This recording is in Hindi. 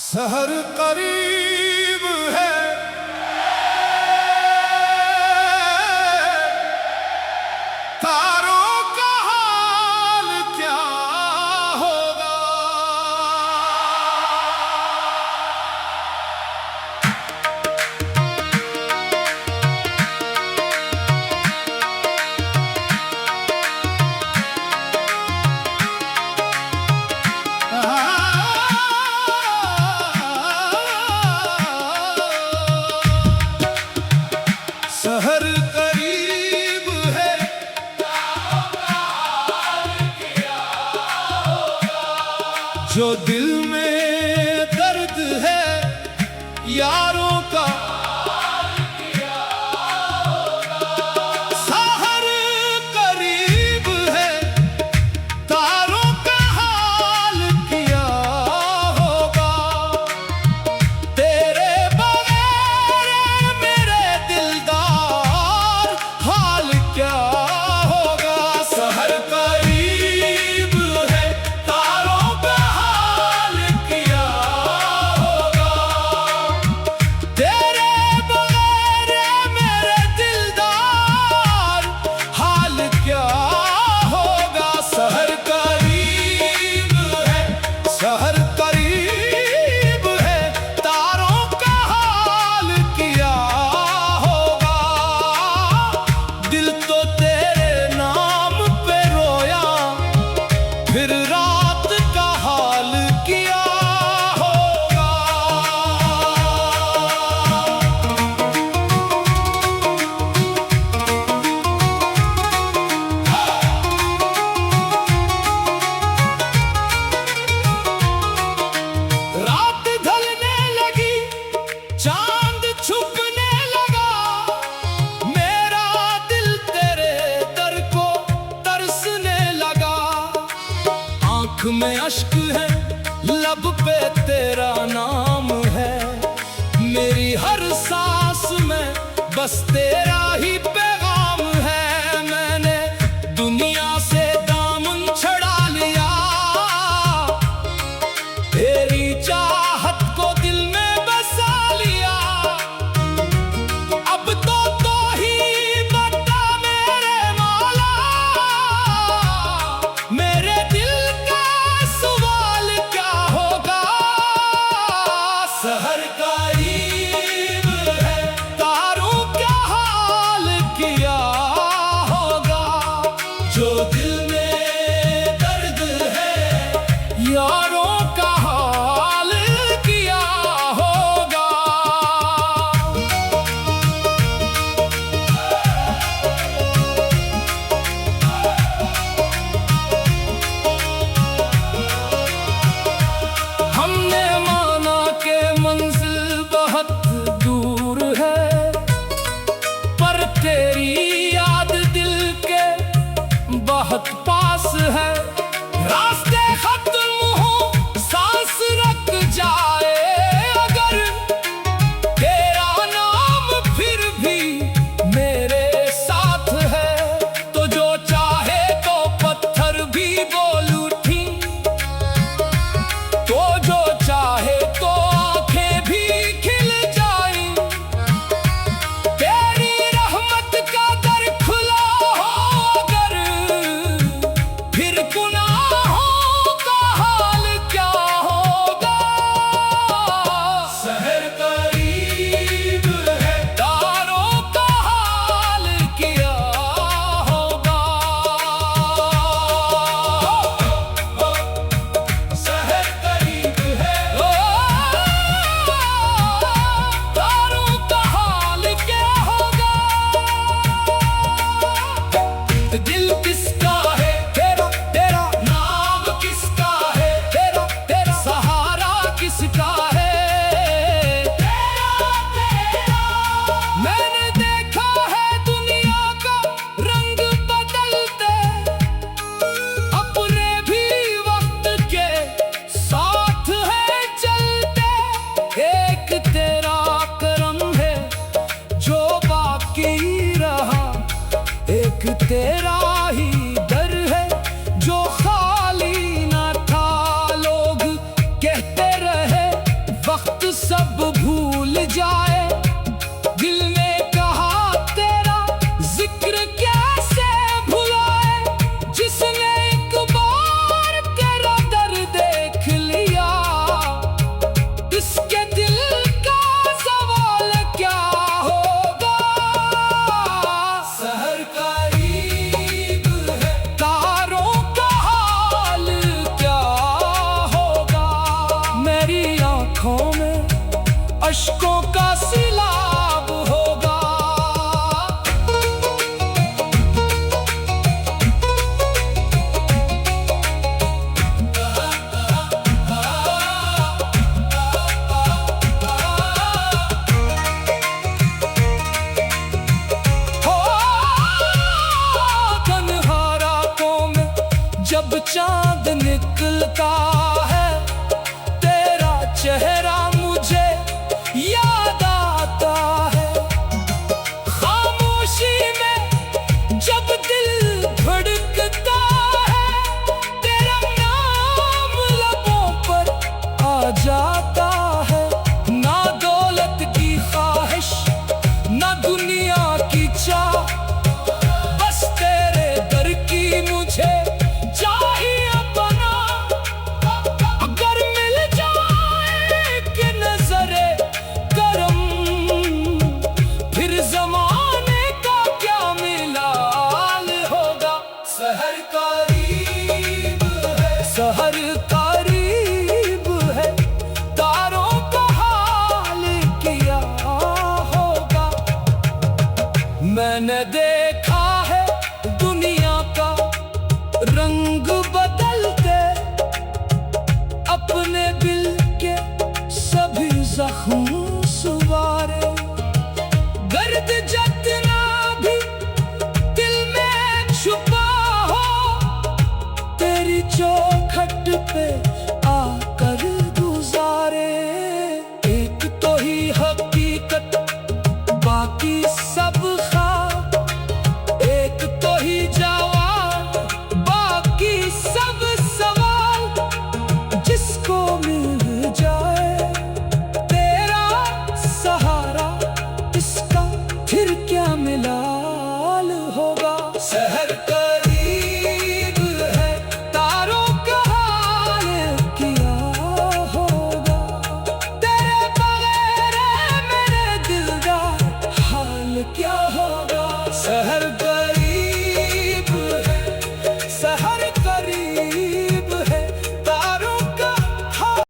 सहर करीब है, तारों का हाल क्या होगा। सहर करीब है, जो दिल में दर्द है यारों का। सहर करीब है, तारों का हाल क्या होगा। तेरे बगैर मेरे दिलदार हाल क्या होगा। सहर करीब है, तारों का हाल क्या होगा। तेरे बगैर मेरे दिलदार हाल क्या होगा। सहर करीब है, सहर करीब है, तारों का हाल क्या होगा। दिल तो तेरे नाम पे रोया, फिर रात का हाल क्या होगा। रात ढलने लगी, चांद छुपने लगा, मेरा दिल तेरे दर को तरसने लगा। आंख में अश्क है, लब पे तेरा नाम है, मेरी हर सांस में बस तेरा ही पैगाम है। मैंने दुनिया से दामन छड़ा लिया, तेरी चाहत को दिल में बसा लिया। अब तो ही बता मेरे मौला, मेरे दिल का सवाल क्या होगा। सहर करीब है, तारों का हाल सब भूल जाए, दिल ने कहा तेरा जिक्र कैसे भुलाए। जिसने एक बार तेरा दर्द देख लिया, इसके दिल का सवाल क्या होगा। सहर करीब है, तारों का हाल क्या होगा। मेरी आंखों में अश्कों का सैलाब होगा। हो तन्हा रातों में जब चांद निकलता है, तेरा चेहरा मुझे याद आता है। खामोशी में जब दिल धड़कता है, तेरा नाम लबों पर आ जाता है। ना दौलत की ख्वाहिश, ना दुनिया की चाह, बस तेरे दर की मुझे चाहिए अपना। अगर मिल जाए कि नजरे करम, फिर जमाने का क्या मिलाल होगा। सहर करीब है, सहर करीब है, तारों का हाल क्या होगा। मैंने